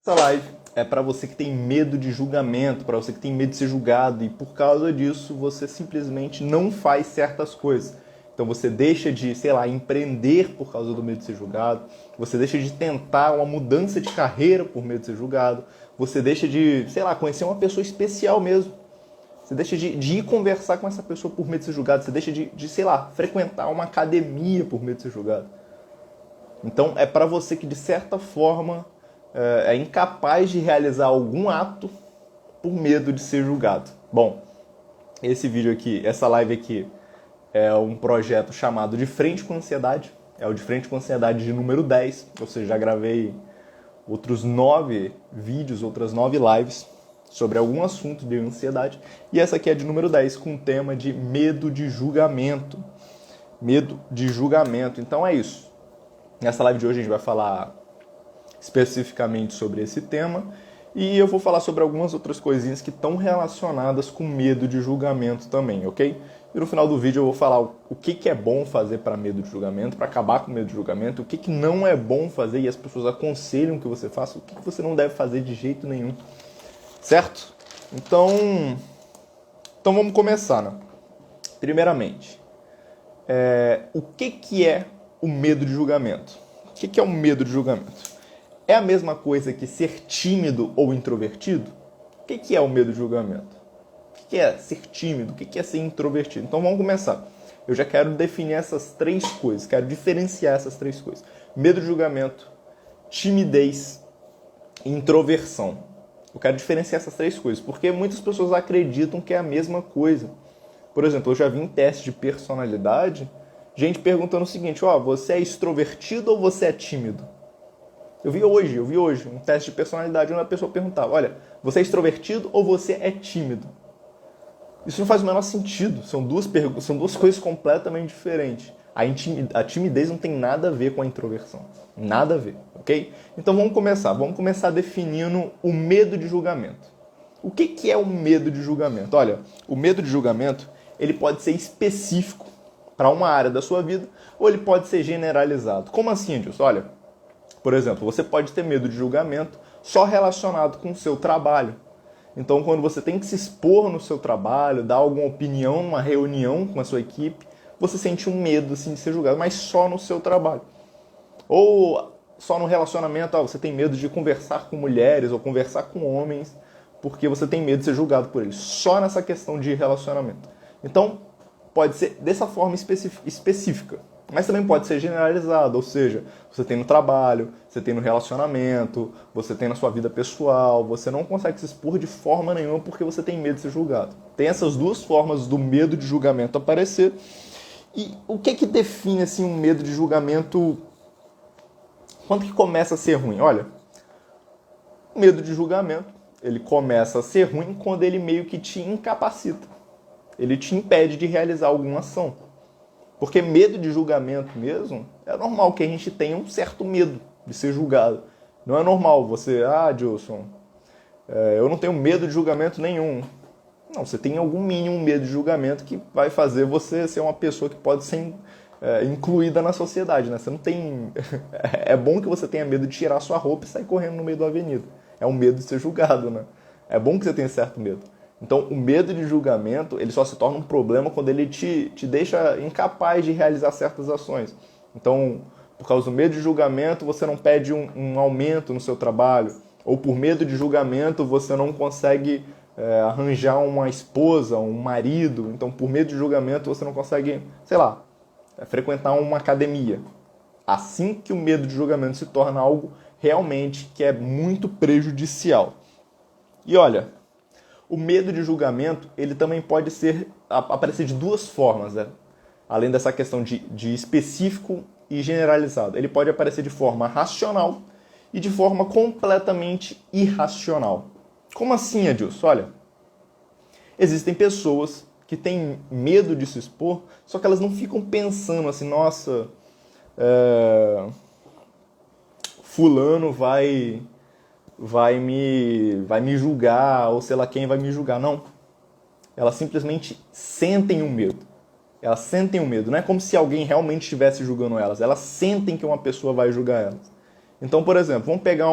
Essa live é para você que tem medo de julgamento, para você que tem medo de ser julgado e por causa disso você simplesmente não faz certas coisas. Então você deixa de, sei lá, empreender por causa do medo de ser julgado, você deixa de tentar uma mudança de carreira por medo de ser julgado, você deixa de, sei lá, conhecer uma pessoa especial mesmo. Você deixa de ir conversar com essa pessoa por medo de ser julgado, você deixa de, sei lá, frequentar uma academia por medo de ser julgado. Então é para você que de certa forma é incapaz de realizar algum ato por medo de ser julgado. Bom, esse vídeo aqui, essa live aqui é um projeto chamado De Frente com Ansiedade. É o De Frente com Ansiedade de número 10. Ou seja, já gravei outros 9 vídeos, outras 9 lives sobre algum assunto de ansiedade. E essa aqui é de número 10 com o tema de medo de julgamento. Medo de julgamento. Então é isso. Nessa live de hoje a gente vai falar especificamente sobre esse tema e eu vou falar sobre algumas outras coisinhas que estão relacionadas com medo de julgamento também, ok? E no final do vídeo eu vou falar o que é bom fazer para medo de julgamento, para acabar com medo de julgamento, o que não é bom fazer e as pessoas aconselham que você faça, o que você não deve fazer de jeito nenhum, certo? Então vamos começar, né? Primeiramente, o que é o medo de julgamento? O que é o medo de julgamento? É a mesma coisa que ser tímido ou introvertido? O que é o medo de julgamento? O que é ser tímido? O que é ser introvertido? Então vamos começar. Eu já quero definir essas três coisas, quero diferenciar essas três coisas. Medo de julgamento, timidez e introversão. Eu quero diferenciar essas três coisas, porque muitas pessoas acreditam que é a mesma coisa. Por exemplo, eu já vi em teste de personalidade, gente perguntando o seguinte, você é extrovertido ou você é tímido? Eu vi hoje um teste de personalidade onde a pessoa perguntava, olha, você é extrovertido ou você é tímido? Isso não faz o menor sentido, são duas coisas completamente diferentes. A timidez não tem nada a ver com a introversão, nada a ver, ok? Então vamos começar definindo o medo de julgamento. O que é o medo de julgamento? Olha, o medo de julgamento, ele pode ser específico para uma área da sua vida ou ele pode ser generalizado. Como assim, Edilson? Olha, por exemplo, você pode ter medo de julgamento só relacionado com o seu trabalho. Então, quando você tem que se expor no seu trabalho, dar alguma opinião numa reunião com a sua equipe, você sente um medo assim, de ser julgado, mas só no seu trabalho. Ou só no relacionamento, você tem medo de conversar com mulheres ou conversar com homens, porque você tem medo de ser julgado por eles. Só nessa questão de relacionamento. Então, pode ser dessa forma específica. Mas também pode ser generalizado, ou seja, você tem no trabalho, você tem no relacionamento, você tem na sua vida pessoal, você não consegue se expor de forma nenhuma porque você tem medo de ser julgado. Tem essas duas formas do medo de julgamento aparecer. E o que define assim, um medo de julgamento? Quando que começa a ser ruim? Olha, o medo de julgamento, ele começa a ser ruim quando ele meio que te incapacita. Ele te impede de realizar alguma ação. Porque medo de julgamento mesmo, é normal que a gente tenha um certo medo de ser julgado. Não é normal você, Dilson, eu não tenho medo de julgamento nenhum. Não, você tem algum mínimo medo de julgamento que vai fazer você ser uma pessoa que pode ser incluída na sociedade, né? Você não tem... É bom que você tenha medo de tirar sua roupa e sair correndo no meio da avenida. É um medo de ser julgado, né? É bom que você tenha certo medo. Então, o medo de julgamento, ele só se torna um problema quando ele te deixa incapaz de realizar certas ações. Então, por causa do medo de julgamento, você não pede um aumento no seu trabalho. Ou por medo de julgamento, você não consegue arranjar uma esposa, um marido. Então, por medo de julgamento, você não consegue, sei lá, frequentar uma academia. Assim que o medo de julgamento se torna algo realmente que é muito prejudicial. E olha, o medo de julgamento, ele também pode aparecer de duas formas, né? Além dessa questão de específico e generalizado. Ele pode aparecer de forma racional e de forma completamente irracional. Como assim, Edilson? Olha, existem pessoas que têm medo de se expor, só que elas não ficam pensando assim, nossa, fulano vai me julgar, ou sei lá quem vai me julgar. Não. Elas simplesmente sentem o medo. Elas sentem o medo. Não é como se alguém realmente estivesse julgando elas. Elas sentem que uma pessoa vai julgar elas. Então, por exemplo, vamos pegar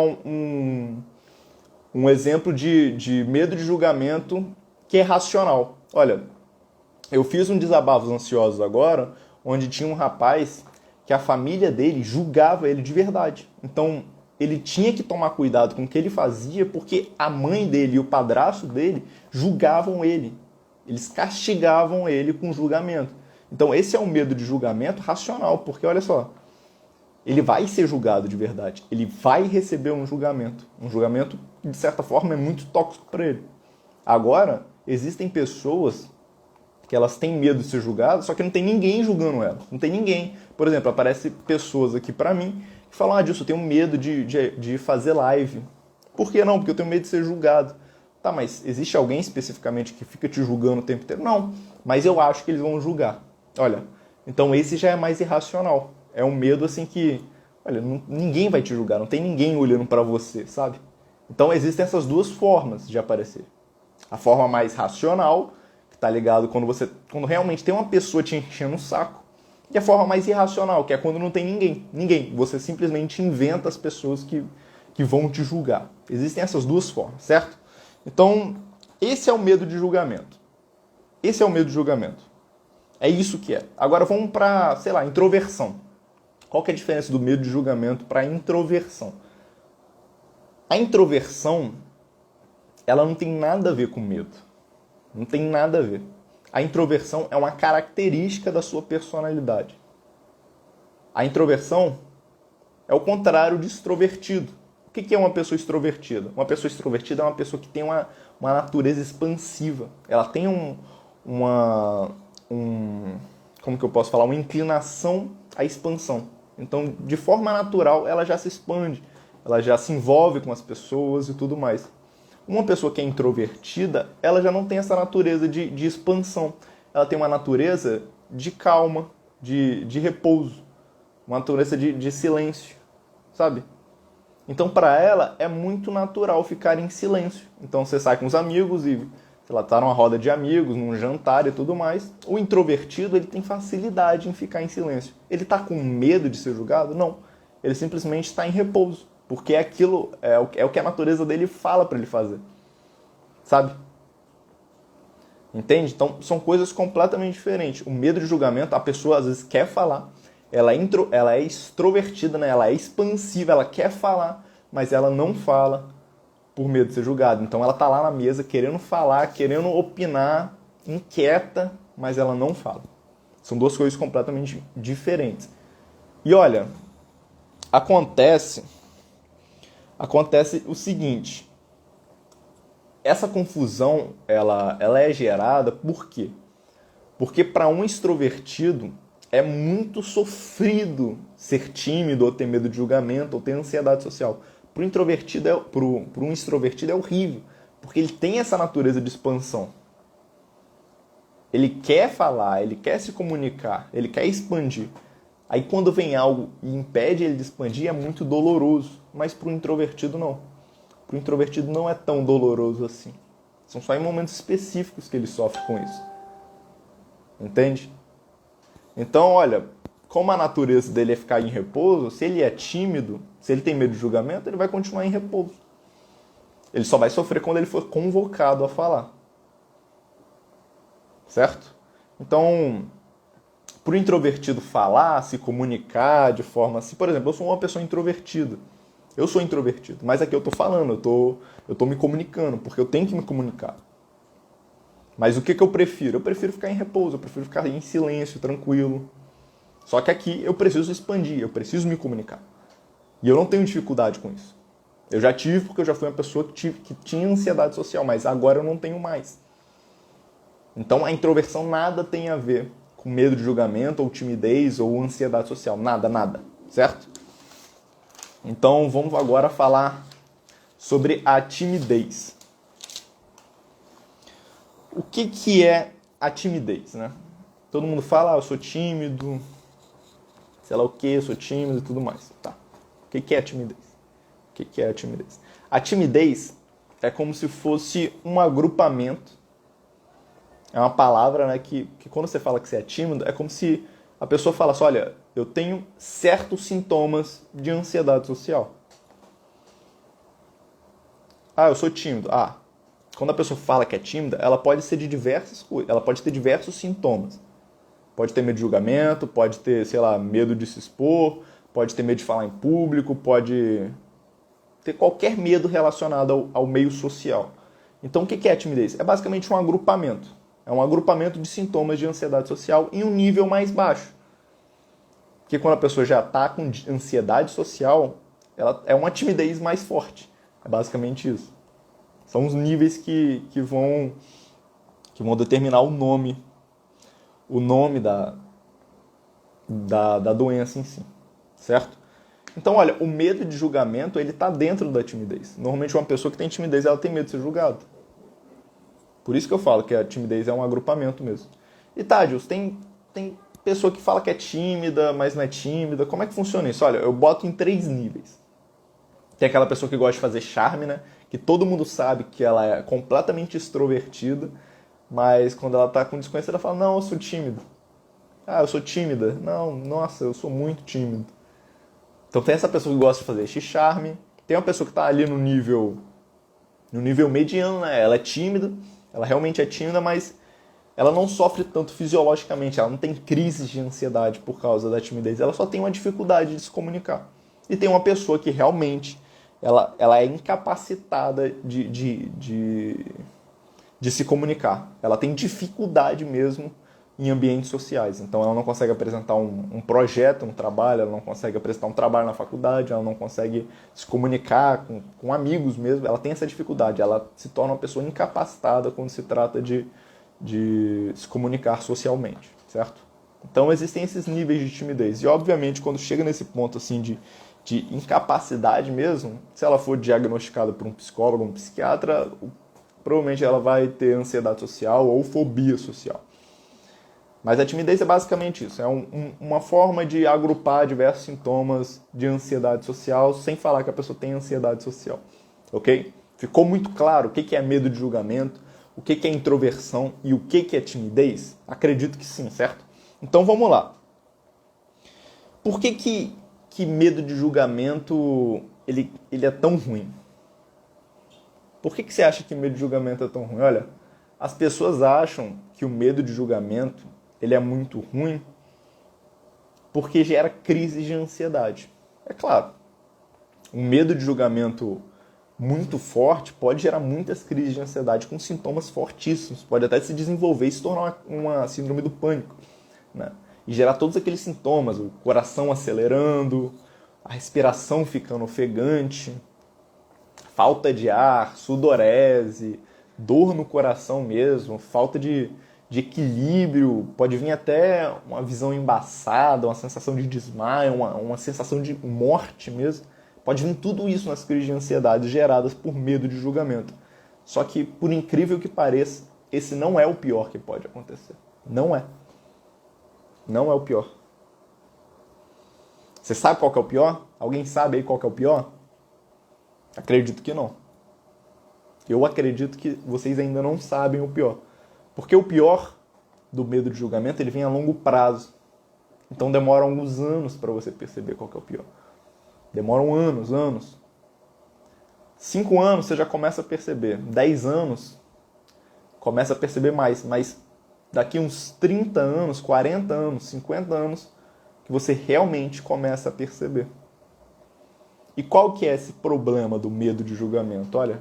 Um exemplo de medo de julgamento que é racional. Olha, eu fiz um Desabafos Ansiosos agora, onde tinha um rapaz que a família dele julgava ele de verdade. Então, ele tinha que tomar cuidado com o que ele fazia, porque a mãe dele e o padrasto dele julgavam ele. Eles castigavam ele com julgamento. Então, esse é um medo de julgamento racional, porque olha só, ele vai ser julgado de verdade. Ele vai receber um julgamento. Um julgamento que, de certa forma, é muito tóxico para ele. Agora, existem pessoas que elas têm medo de ser julgadas, só que não tem ninguém julgando elas. Não tem ninguém. Por exemplo, aparecem pessoas aqui pra mim que falam, disso, eu tenho medo de fazer live. Por que não? Porque eu tenho medo de ser julgado. Tá, mas existe alguém especificamente que fica te julgando o tempo inteiro? Não, mas eu acho que eles vão julgar. Olha, então esse já é mais irracional. É um medo assim que, olha, ninguém vai te julgar, não tem ninguém olhando pra você, sabe? Então existem essas duas formas de aparecer. A forma mais racional, tá ligado? Quando realmente tem uma pessoa te enchendo o saco. E a forma mais irracional, que é quando não tem ninguém. Ninguém. Você simplesmente inventa as pessoas que vão te julgar. Existem essas duas formas, certo? Então, esse é o medo de julgamento. Esse é o medo de julgamento. É isso que é. Agora vamos para, sei lá, introversão. Qual que é a diferença do medo de julgamento para introversão? A introversão, ela não tem nada a ver com medo. Não tem nada a ver. A introversão é uma característica da sua personalidade. A introversão é o contrário de extrovertido. O que é uma pessoa extrovertida? Uma pessoa extrovertida é uma pessoa que tem uma natureza expansiva. Ela tem como que eu posso falar? Uma inclinação à expansão. Então, de forma natural, ela já se expande. Ela já se envolve com as pessoas e tudo mais. Uma pessoa que é introvertida, ela já não tem essa natureza de expansão. Ela tem uma natureza de calma, de repouso. Uma natureza de silêncio, sabe? Então, para ela, é muito natural ficar em silêncio. Então, você sai com os amigos e, sei lá, tá numa roda de amigos, num jantar e tudo mais. O introvertido, ele tem facilidade em ficar em silêncio. Ele tá com medo de ser julgado? Não. Ele simplesmente está em repouso. Porque aquilo é o que a natureza dele fala para ele fazer. Sabe? Entende? Então, são coisas completamente diferentes. O medo de julgamento, a pessoa às vezes quer falar, ela é extrovertida, né? Ela é expansiva, ela quer falar, mas ela não fala por medo de ser julgada. Então, ela tá lá na mesa querendo falar, querendo opinar, inquieta, mas ela não fala. São duas coisas completamente diferentes. E olha, acontece o seguinte, essa confusão, ela é gerada por quê? Porque para um extrovertido é muito sofrido ser tímido, ou ter medo de julgamento, ou ter ansiedade social. Para um extrovertido é horrível, porque ele tem essa natureza de expansão. Ele quer falar, ele quer se comunicar, ele quer expandir. Aí quando vem algo e impede ele de expandir, é muito doloroso. Mas para o introvertido não. Para o introvertido não é tão doloroso assim. São só em momentos específicos que ele sofre com isso. Entende? Então, olha, como a natureza dele é ficar em repouso, se ele é tímido, se ele tem medo de julgamento, ele vai continuar em repouso. Ele só vai sofrer quando ele for convocado a falar. Certo? Então, para o introvertido falar, se comunicar de forma assim... Por exemplo, eu sou uma pessoa introvertida. Eu sou introvertido, mas aqui eu estou falando, eu tô me comunicando, porque eu tenho que me comunicar. Mas o que eu prefiro? Eu prefiro ficar em repouso, eu prefiro ficar em silêncio, tranquilo. Só que aqui eu preciso expandir, eu preciso me comunicar. E eu não tenho dificuldade com isso. Eu já tive porque eu já fui uma pessoa que tinha ansiedade social, mas agora eu não tenho mais. Então a introversão nada tem a ver com medo de julgamento, ou timidez, ou ansiedade social. Nada, nada. Certo? Então vamos agora falar sobre a timidez. O que é a timidez, né? Todo mundo fala, eu sou tímido, sei lá o que, eu sou tímido e tudo mais. Tá. O que é a timidez? O que é a timidez? A timidez é como se fosse um agrupamento. É uma palavra, né, que quando você fala que você é tímido, é como se a pessoa falasse, olha, eu tenho certos sintomas de ansiedade social. eu sou tímido. Quando a pessoa fala que é tímida, ela pode ser de diversas coisas, ela pode ter diversos sintomas. Pode ter medo de julgamento, pode ter, sei lá, medo de se expor, pode ter medo de falar em público, pode ter qualquer medo relacionado ao meio social. Então, o que é a timidez? É basicamente um agrupamento. É um agrupamento de sintomas de ansiedade social em um nível mais baixo. Porque quando a pessoa já está com ansiedade social, ela é uma timidez mais forte. É basicamente isso. São os níveis que vão determinar o nome da doença em si, certo? Então, olha, o medo de julgamento, ele está dentro da timidez. Normalmente uma pessoa que tem timidez, ela tem medo de ser julgada. Por isso que eu falo que a timidez é um agrupamento mesmo. E tá, Gils, tem pessoa que fala que é tímida, mas não é tímida. Como é que funciona isso? Olha, eu boto em 3 níveis. Tem aquela pessoa que gosta de fazer charme, né? Que todo mundo sabe que ela é completamente extrovertida, mas quando ela tá com desconhecido, ela fala, não, eu sou tímido. Eu sou tímida. Não, nossa, eu sou muito tímido. Então tem essa pessoa que gosta de fazer esse charme. Tem uma pessoa que tá ali no nível mediano, né? Ela é tímida, ela realmente é tímida, mas ela não sofre tanto fisiologicamente, ela não tem crises de ansiedade por causa da timidez, ela só tem uma dificuldade de se comunicar. E tem uma pessoa que realmente ela é incapacitada de se comunicar. Ela tem dificuldade mesmo em ambientes sociais. Então ela não consegue apresentar um projeto, um trabalho, ela não consegue apresentar um trabalho na faculdade, ela não consegue se comunicar com amigos mesmo. Ela tem essa dificuldade, ela se torna uma pessoa incapacitada quando se trata de se comunicar socialmente, certo? Então existem esses níveis de timidez. E obviamente quando chega nesse ponto assim de incapacidade mesmo, se ela for diagnosticada por um psicólogo, um psiquiatra, provavelmente ela vai ter ansiedade social ou fobia social. Mas a timidez é basicamente isso, é uma forma de agrupar diversos sintomas de ansiedade social sem falar que a pessoa tem ansiedade social, ok? Ficou muito claro o que é medo de julgamento, o que é introversão e o que é timidez? Acredito que sim, certo? Então vamos lá. Por que medo de julgamento ele é tão ruim? Por que você acha que medo de julgamento é tão ruim? Olha, as pessoas acham que o medo de julgamento ele é muito ruim porque gera crises de ansiedade. É claro, um medo de julgamento muito forte pode gerar muitas crises de ansiedade com sintomas fortíssimos. Pode até se desenvolver e se tornar uma síndrome do pânico, né? E gerar todos aqueles sintomas, o coração acelerando, a respiração ficando ofegante, falta de ar, sudorese, dor no coração mesmo, falta de equilíbrio, pode vir até uma visão embaçada, uma sensação de desmaio, uma sensação de morte mesmo. Pode vir tudo isso nas crises de ansiedade geradas por medo de julgamento. Só que, por incrível que pareça, esse não é o pior que pode acontecer. Não é. Não é o pior. Você sabe qual que é o pior? Alguém sabe aí qual que é o pior? Acredito que não. Eu acredito que vocês ainda não sabem o pior. Porque o pior do medo de julgamento, ele vem a longo prazo. Então demora alguns anos para você perceber qual que é o pior. Demoram anos. 5 anos você já começa a perceber. 10 anos começa a perceber mais. Mas daqui uns 30 anos, 40 anos, 50 anos, que você realmente começa a perceber. E qual que é esse problema do medo de julgamento? Olha,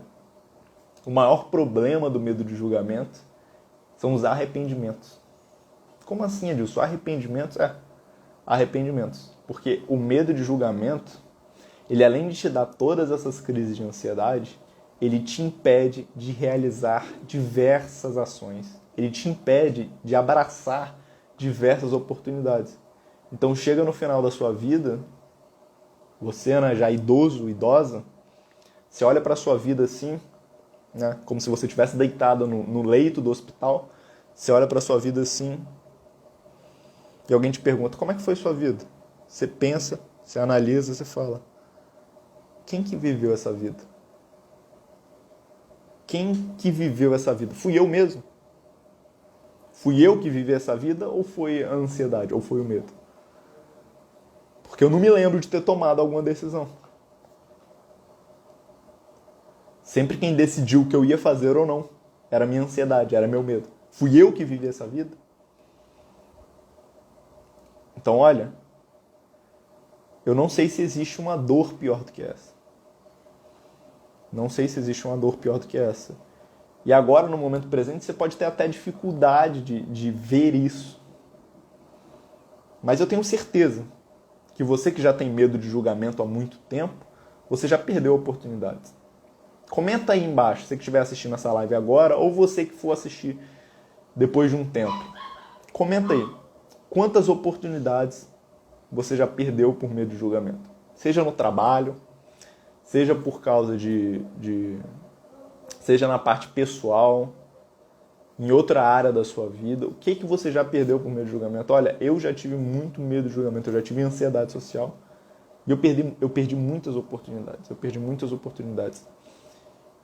o maior problema do medo de julgamento são os arrependimentos. Como assim, Edilson? Arrependimentos? Arrependimentos. Porque o medo de julgamento, ele além de te dar todas essas crises de ansiedade, ele te impede de realizar diversas ações. Ele te impede de abraçar diversas oportunidades. Então chega no final da sua vida, você, né, já idoso, idosa, você olha para a sua vida assim, né, como se você estivesse deitado no leito do hospital, você olha para a sua vida assim, e alguém te pergunta, como é que foi sua vida? Você pensa, você analisa, você fala, quem que viveu essa vida? Quem que viveu essa vida? Fui eu mesmo? Fui eu que vivi essa vida ou foi a ansiedade, ou foi o medo? Porque eu não me lembro de ter tomado alguma decisão. Sempre quem decidiu o que eu ia fazer ou não era a minha ansiedade, era meu medo. Fui eu que vivi essa vida? Então, olha, eu não sei se existe uma dor pior do que essa. Não sei se existe uma dor pior do que essa. E agora, no momento presente, você pode ter até dificuldade de ver isso. Mas eu tenho certeza que você que já tem medo de julgamento há muito tempo, você já perdeu oportunidades. Comenta aí embaixo, você que estiver assistindo essa live agora, ou você que for assistir depois de um tempo. Comenta aí, quantas oportunidades você já perdeu por medo de julgamento? Seja no trabalho, seja por causa seja na parte pessoal, em outra área da sua vida. O que você já perdeu por medo de julgamento? Olha, eu já tive muito medo de julgamento, eu já tive ansiedade social. E eu perdi muitas oportunidades.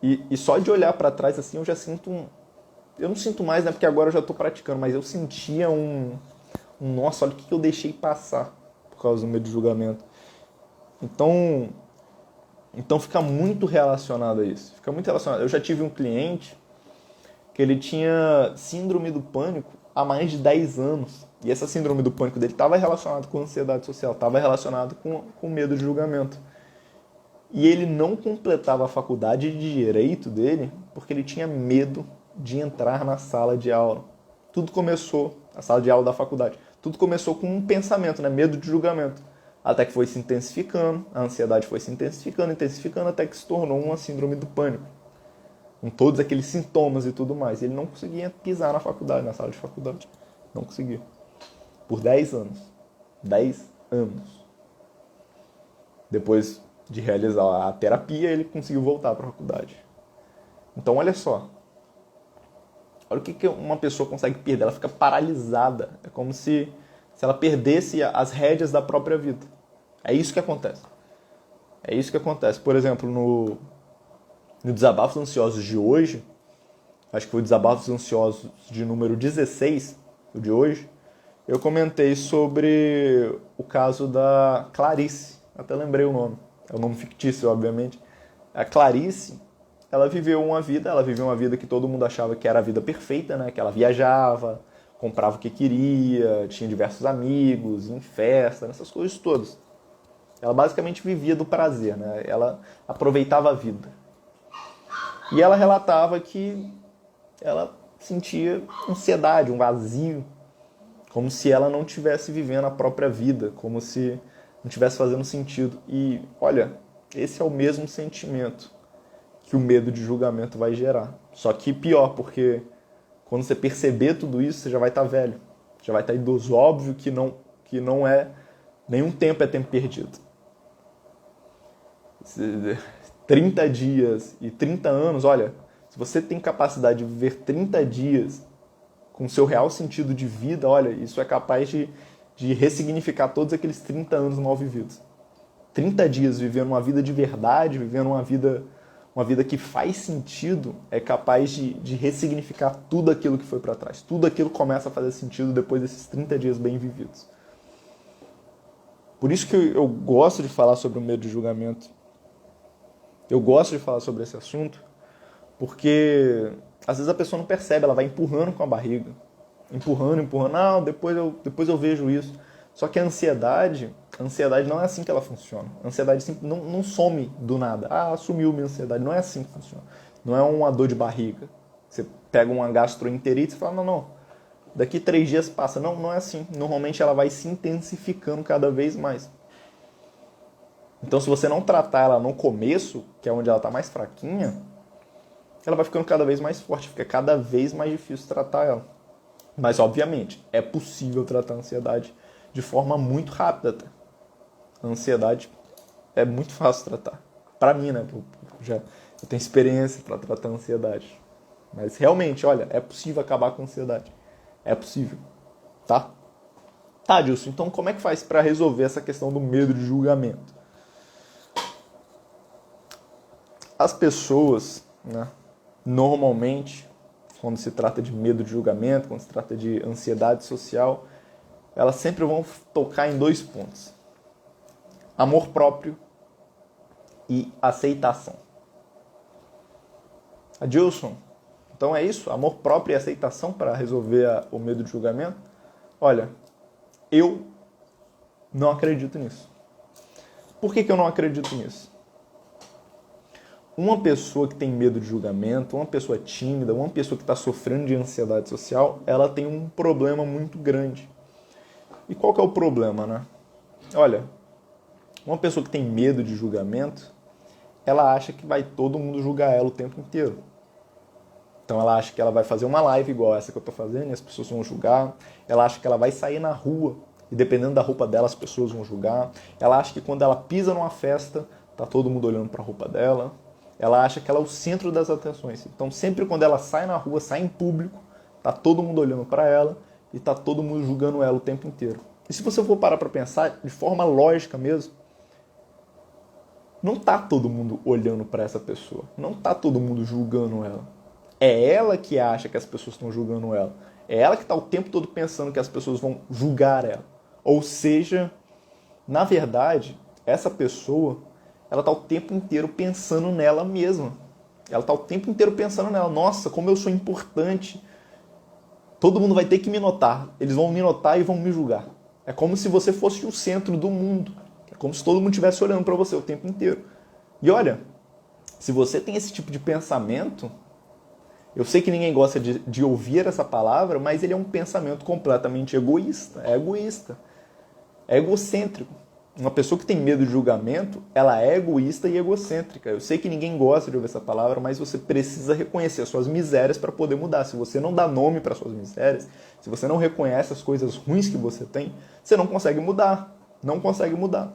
E só de olhar para trás assim, eu já sinto eu não sinto mais, né, porque agora eu já estou praticando, mas eu sentia nossa, olha o que eu deixei passar por causa do medo de julgamento. Então fica muito relacionado a isso. Fica muito relacionado. Eu já tive um cliente que ele tinha síndrome do pânico há mais de 10 anos. E essa síndrome do pânico dele estava relacionada com ansiedade social, estava relacionado com medo de julgamento. E ele não completava a faculdade de Direito dele porque ele tinha medo de entrar na sala de aula. Tudo começou, a sala de aula da faculdade, tudo começou com um pensamento, né? Medo de julgamento. Até que foi se intensificando, a ansiedade foi se intensificando, até que se tornou uma síndrome do pânico. Com todos aqueles sintomas e tudo mais. Ele não conseguia pisar na faculdade, na sala de faculdade. Não conseguia. Por 10 anos. 10 anos. Depois de realizar a terapia, ele conseguiu voltar para a faculdade. Então, olha só. Olha o que uma pessoa consegue perder. Ela fica paralisada. É como se ela perdesse as rédeas da própria vida. É isso que acontece. É isso que acontece. Por exemplo, no Desabafos Ansiosos de hoje, acho que foi o Desabafos Ansiosos de número 16, o de hoje, eu comentei sobre o caso da Clarice. Até lembrei o nome. É um nome fictício, obviamente. A Clarice, ela viveu uma vida que todo mundo achava que era a vida perfeita, né? Que ela viajava, comprava o que queria, tinha diversos amigos, em festa, essas coisas todas. Ela basicamente vivia do prazer, né? Ela aproveitava a vida. E ela relatava que ela sentia ansiedade, um vazio, como se ela não estivesse vivendo a própria vida, como se não estivesse fazendo sentido. E, olha, esse é o mesmo sentimento que o medo de julgamento vai gerar. Só que pior, porque quando você perceber tudo isso, você já vai estar velho, já vai estar idoso. Óbvio que não é, nenhum tempo é tempo perdido. 30 dias e 30 anos, olha, se você tem capacidade de viver 30 dias com o seu real sentido de vida, olha, isso é capaz de ressignificar todos aqueles 30 anos mal vividos. 30 dias vivendo uma vida de verdade, vivendo uma vida que faz sentido, é capaz de ressignificar tudo aquilo que foi para trás. Tudo aquilo começa a fazer sentido depois desses 30 dias bem vividos. Por isso que eu gosto de falar sobre o medo de julgamento. Eu gosto de falar sobre esse assunto, porque às vezes a pessoa não percebe, ela vai empurrando com a barriga. Empurrando, não, depois eu vejo isso. Só que a ansiedade não é assim que ela funciona. A ansiedade não some do nada. Ah, sumiu minha ansiedade. Não é assim que funciona. Não é uma dor de barriga. Você pega uma gastroenterite e fala, não, daqui 3 dias passa. Não, não é assim. Normalmente ela vai se intensificando cada vez mais. Então, se você não tratar ela no começo, que é onde ela está mais fraquinha, ela vai ficando cada vez mais forte, fica cada vez mais difícil tratar ela. Mas, obviamente, é possível tratar a ansiedade de forma muito rápida. Tá? A ansiedade é muito fácil tratar. Para mim, né? Eu tenho experiência para tratar a ansiedade. Mas, realmente, olha, é possível acabar com a ansiedade. É possível. Tá? Tá, Dilson, então como é que faz para resolver essa questão do medo de julgamento? As pessoas, né, normalmente, quando se trata de medo de julgamento, quando se trata de ansiedade social, elas sempre vão tocar em 2 pontos. Amor próprio e aceitação. Adilson, então é isso? Amor próprio e aceitação para resolver o medo de julgamento? Olha, eu não acredito nisso. Por que eu não acredito nisso? Uma pessoa que tem medo de julgamento, uma pessoa tímida, uma pessoa que está sofrendo de ansiedade social, ela tem um problema muito grande. E qual que é o problema, né? Olha, uma pessoa que tem medo de julgamento, ela acha que vai todo mundo julgar ela o tempo inteiro. Então ela acha que ela vai fazer uma live igual essa que eu estou fazendo e as pessoas vão julgar. Ela acha que ela vai sair na rua e dependendo da roupa dela as pessoas vão julgar. Ela acha que quando ela pisa numa festa, tá todo mundo olhando para a roupa dela. Ela acha que ela é o centro das atenções. Então sempre quando ela sai na rua, sai em público, tá todo mundo olhando para ela e tá todo mundo julgando ela o tempo inteiro. E se você for parar para pensar de forma lógica mesmo, não tá todo mundo olhando para essa pessoa. Não tá todo mundo julgando ela. É ela que acha que as pessoas estão julgando ela. É ela que está o tempo todo pensando que as pessoas vão julgar ela. Ou seja, na verdade, essa pessoa, ela está o tempo inteiro pensando nela mesma. Ela está o tempo inteiro pensando nela. Nossa, como eu sou importante. Todo mundo vai ter que me notar. Eles vão me notar e vão me julgar. É como se você fosse o centro do mundo. É como se todo mundo estivesse olhando para você o tempo inteiro. E olha, se você tem esse tipo de pensamento, eu sei que ninguém gosta de ouvir essa palavra, mas ele é um pensamento completamente egoísta. É egocêntrico. Uma pessoa que tem medo de julgamento, ela é egoísta e egocêntrica. Eu sei que ninguém gosta de ouvir essa palavra, mas você precisa reconhecer as suas misérias para poder mudar. Se você não dá nome para as suas misérias, se você não reconhece as coisas ruins que você tem, você não consegue mudar. Não consegue mudar.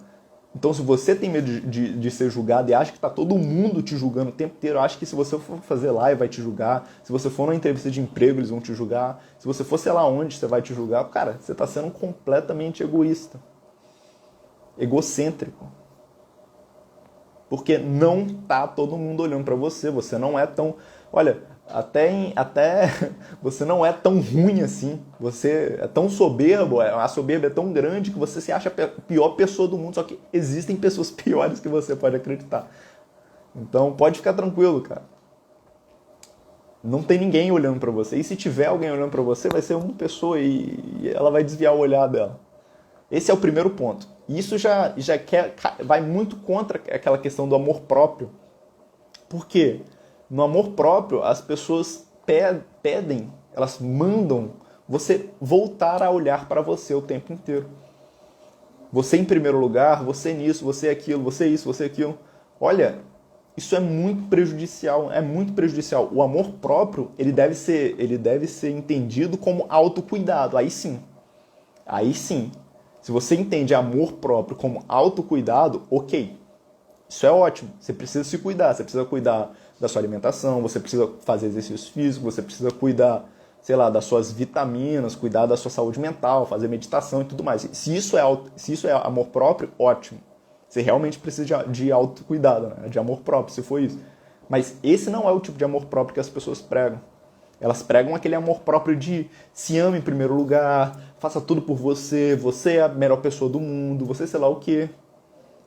Então, se você tem medo de ser julgado e acha que está todo mundo te julgando o tempo inteiro, acha que se você for fazer live vai te julgar, se você for numa entrevista de emprego eles vão te julgar, se você for sei lá onde você vai te julgar, cara, você está sendo completamente egoísta. Egocêntrico. Porque não tá todo mundo olhando para você, você não é tão... Olha, até você não é tão ruim assim, você é tão soberbo, a soberba é tão grande que você se acha a pior pessoa do mundo, só que existem pessoas piores que você pode acreditar. Então pode ficar tranquilo, cara. Não tem ninguém olhando pra você, e se tiver alguém olhando pra você, vai ser uma pessoa e ela vai desviar o olhar dela. Esse é o primeiro ponto. E isso vai muito contra aquela questão do amor próprio. Por quê? No amor próprio, as pessoas pedem, elas mandam você voltar a olhar para você o tempo inteiro. Você em primeiro lugar, você nisso, você aquilo, você isso, você aquilo. Olha, isso é muito prejudicial, é muito prejudicial. O amor próprio, ele deve ser entendido como autocuidado. Aí sim. Se você entende amor próprio como autocuidado, ok. Isso é ótimo. Você precisa se cuidar, você precisa cuidar da sua alimentação, você precisa fazer exercício físico, você precisa cuidar, sei lá, das suas vitaminas, cuidar da sua saúde mental, fazer meditação e tudo mais. Se isso é amor próprio, ótimo. Você realmente precisa de autocuidado, né? De amor próprio, se for isso. Mas esse não é o tipo de amor próprio que as pessoas pregam. Elas pregam aquele amor próprio de se ame em primeiro lugar, faça tudo por você, você é a melhor pessoa do mundo, você sei lá o quê.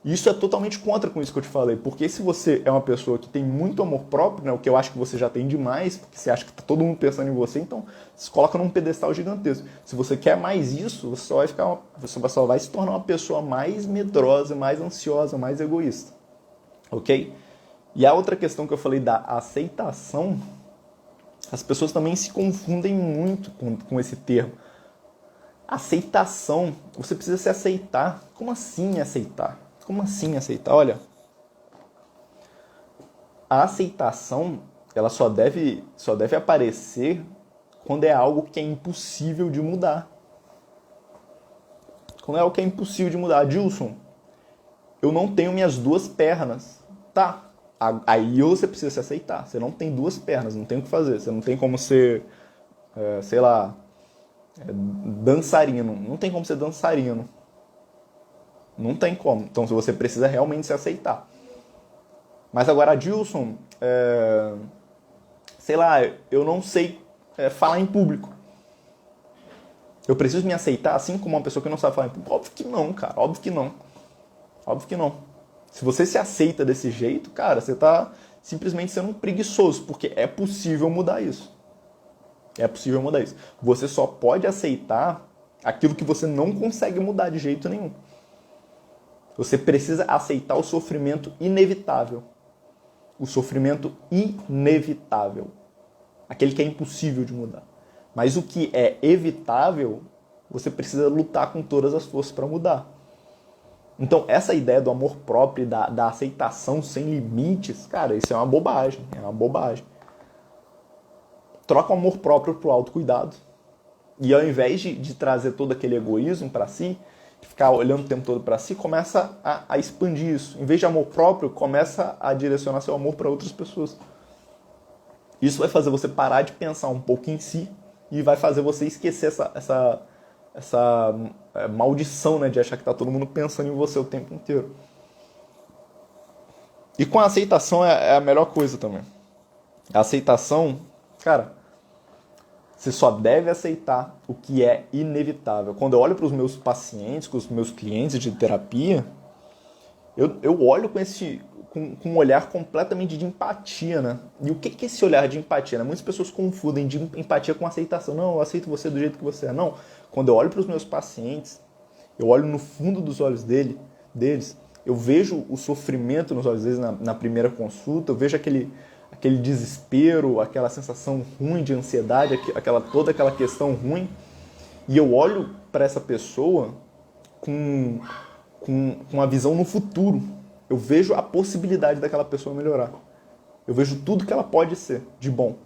E isso é totalmente contra com isso que eu te falei, porque se você é uma pessoa que tem muito amor próprio, né, o que eu acho que você já tem demais, porque você acha que tá todo mundo pensando em você, então se coloca num pedestal gigantesco. Se você quer mais isso, você só vai se tornar uma pessoa mais medrosa, mais ansiosa, mais egoísta. Ok? E a outra questão que eu falei da aceitação, as pessoas também se confundem muito com esse termo. Aceitação, você precisa se aceitar. Como assim aceitar? Como assim aceitar? Olha, a aceitação, ela só deve aparecer quando é algo que é impossível de mudar. Quando é algo que é impossível de mudar. Dilson, eu não tenho minhas duas pernas. Tá, aí você precisa se aceitar. Você não tem duas pernas, não tem o que fazer. Você não tem como ser, sei lá, dançarino. Não tem como ser dançarino. Não tem como. Então você precisa realmente se aceitar. Mas agora, Dilson, sei lá, eu não sei falar em público. Eu preciso me aceitar assim como uma pessoa que não sabe falar em público? Óbvio que não, cara. Óbvio que não. Óbvio que não. Se você se aceita desse jeito, cara, você tá simplesmente sendo um preguiçoso, porque é possível mudar isso. É possível mudar isso. Você só pode aceitar aquilo que você não consegue mudar de jeito nenhum. Você precisa aceitar o sofrimento inevitável. O sofrimento inevitável. Aquele que é impossível de mudar. Mas o que é evitável, você precisa lutar com todas as forças para mudar. Então, essa ideia do amor próprio, da aceitação sem limites, cara, isso é uma bobagem. É uma bobagem. Troca o amor próprio pro autocuidado. E ao invés de trazer todo aquele egoísmo para si, de ficar olhando o tempo todo para si, começa a expandir isso. Em vez de amor próprio, começa a direcionar seu amor para outras pessoas. Isso vai fazer você parar de pensar um pouco em si e vai fazer você esquecer essa maldição, né, de achar que tá todo mundo pensando em você o tempo inteiro. E com a aceitação é a melhor coisa também. A aceitação, cara, você só deve aceitar o que é inevitável. Quando eu olho para os meus pacientes, com os meus clientes de terapia, eu olho com um olhar completamente de empatia, né? E o que é esse olhar de empatia? Né? Muitas pessoas confundem de empatia com aceitação. Não, eu aceito você do jeito que você é. Não. Quando eu olho para os meus pacientes, eu olho no fundo dos olhos deles, eu vejo o sofrimento nos olhos deles na primeira consulta, eu vejo aquele desespero, aquela sensação ruim de ansiedade, toda aquela questão ruim, e eu olho para essa pessoa com uma visão no futuro. Eu vejo a possibilidade daquela pessoa melhorar. Eu vejo tudo que ela pode ser de bom.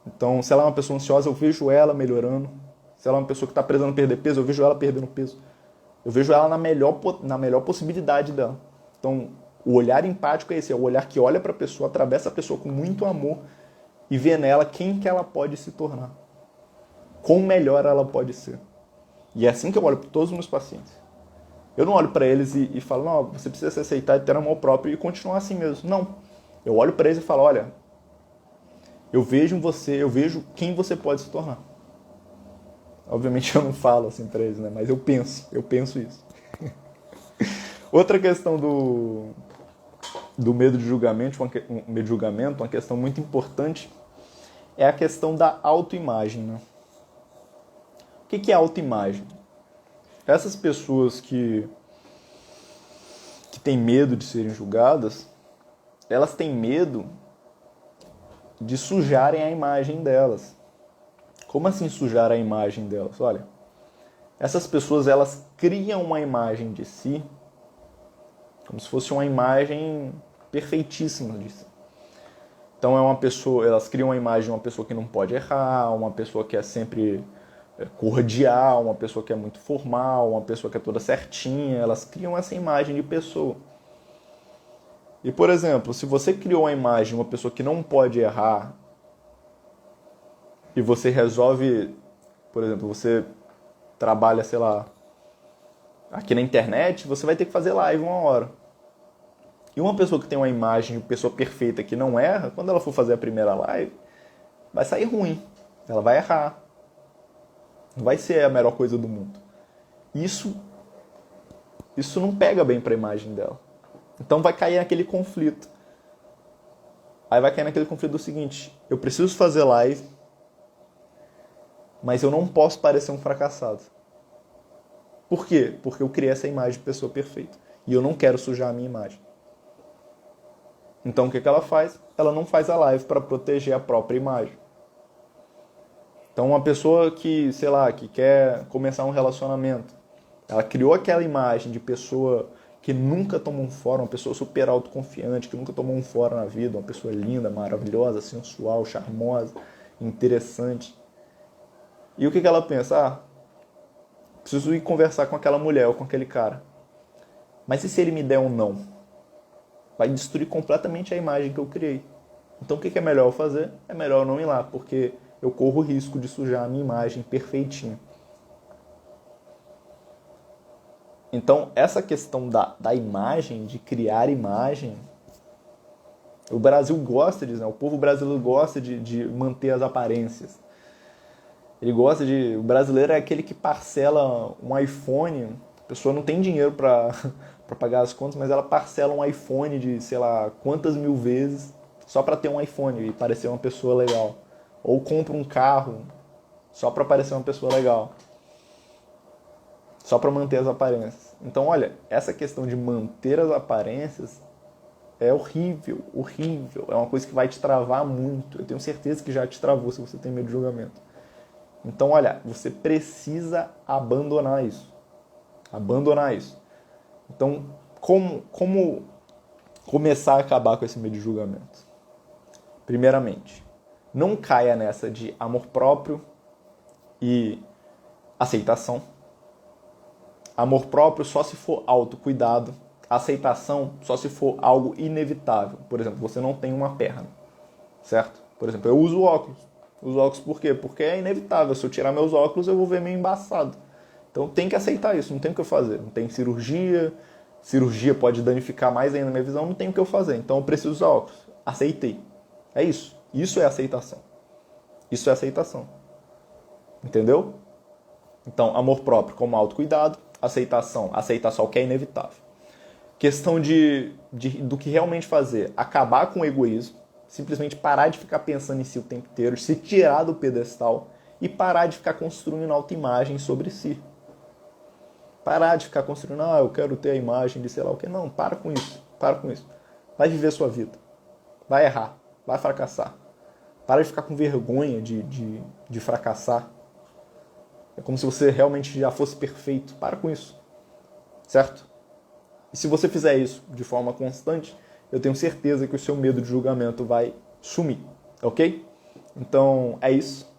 Então, se ela é uma pessoa ansiosa, eu vejo ela melhorando. Se ela é uma pessoa que está precisando perder peso, eu vejo ela perdendo peso. Eu vejo ela na melhor possibilidade dela. Então, o olhar empático é esse, é o olhar que olha para a pessoa, atravessa a pessoa com muito amor e vê nela quem que ela pode se tornar. Quão melhor ela pode ser. E é assim que eu olho para todos os meus pacientes. Eu não olho para eles e falo, não, você precisa se aceitar e ter amor próprio e continuar assim mesmo. Não. Eu olho para eles e falo, olha, eu vejo em você, eu vejo quem você pode se tornar. Obviamente eu não falo assim para eles, né? Mas eu penso isso. Outra questão do medo de julgamento, uma questão muito importante, é a questão da autoimagem, né? O que é autoimagem? Essas pessoas que têm medo de serem julgadas, elas têm medo de sujarem a imagem delas. Como assim sujar a imagem delas? Olha, essas pessoas, elas criam uma imagem de si como se fosse uma imagem perfeitíssima de si. Então elas criam uma imagem de uma pessoa que não pode errar, uma pessoa que é sempre cordial, uma pessoa que é muito formal, uma pessoa que é toda certinha. Elas criam essa imagem de pessoa. E, por exemplo, se você criou uma imagem de uma pessoa que não pode errar e você resolve, por exemplo, você trabalha, sei lá, aqui na internet, você vai ter que fazer live 1 hora. E uma pessoa que tem uma imagem de pessoa perfeita que não erra, quando ela for fazer a primeira live, vai sair ruim. Ela vai errar. Não vai ser a melhor coisa do mundo. Isso não pega bem para a imagem dela. Então vai cair naquele conflito. Aí vai cair naquele conflito do seguinte, eu preciso fazer live, mas eu não posso parecer um fracassado. Por quê? Porque eu criei essa imagem de pessoa perfeita. E eu não quero sujar a minha imagem. Então o que ela faz? Ela não faz a live para proteger a própria imagem. Então uma pessoa que, sei lá, que quer começar um relacionamento, ela criou aquela imagem de pessoa que nunca tomou um fora, uma pessoa super autoconfiante, que nunca tomou um fora na vida, uma pessoa linda, maravilhosa, sensual, charmosa, interessante. E o que ela pensa? Preciso ir conversar com aquela mulher ou com aquele cara. Mas e se ele me der um não? Vai destruir completamente a imagem que eu criei. Então o que é melhor eu fazer? É melhor eu não ir lá, porque eu corro o risco de sujar a minha imagem perfeitinha. Então essa questão da imagem, de criar imagem, o Brasil gosta disso, né? O povo brasileiro gosta de manter as aparências. O brasileiro é aquele que parcela um iPhone, a pessoa não tem dinheiro para para pagar as contas, mas ela parcela um iPhone de, sei lá, quantas mil vezes só para ter um iPhone e parecer uma pessoa legal. Ou compra um carro só para parecer uma pessoa legal. Só para manter as aparências. Então, olha, essa questão de manter as aparências é horrível, horrível. É uma coisa que vai te travar muito. Eu tenho certeza que já te travou se você tem medo de julgamento. Então, olha, você precisa abandonar isso. Abandonar isso. Então, como começar a acabar com esse medo de julgamento? Primeiramente, não caia nessa de amor próprio e aceitação. Amor próprio só se for autocuidado. Aceitação só se for algo inevitável. Por exemplo, você não tem uma perna, certo? Por exemplo, eu uso óculos. Uso óculos por quê? Porque é inevitável. Se eu tirar meus óculos, eu vou ver meio embaçado. Então tem que aceitar isso, não tem o que eu fazer. Não tem cirurgia, cirurgia pode danificar mais ainda a minha visão, não tem o que eu fazer. Então eu preciso usar óculos. Aceitei. É isso. Isso é aceitação. Isso é aceitação. Entendeu? Então, amor próprio como autocuidado, aceitação, aceitar só o que é inevitável. Questão do que realmente fazer, acabar com o egoísmo, simplesmente parar de ficar pensando em si o tempo inteiro, se tirar do pedestal e parar de ficar construindo autoimagem sobre si. Parar de ficar construindo, eu quero ter a imagem de sei lá o que. Não, para com isso, para com isso. Vai viver sua vida, vai errar, vai fracassar. Para de ficar com vergonha de fracassar. É como se você realmente já fosse perfeito. Para com isso. Certo? E se você fizer isso de forma constante, eu tenho certeza que o seu medo de julgamento vai sumir. Ok? Então, é isso.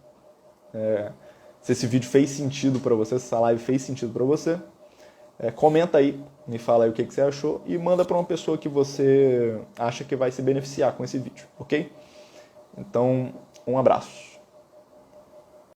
Se esse vídeo fez sentido para você, se essa live fez sentido para você, comenta aí, me fala aí o que você achou e manda para uma pessoa que você acha que vai se beneficiar com esse vídeo. Ok? Então, um abraço.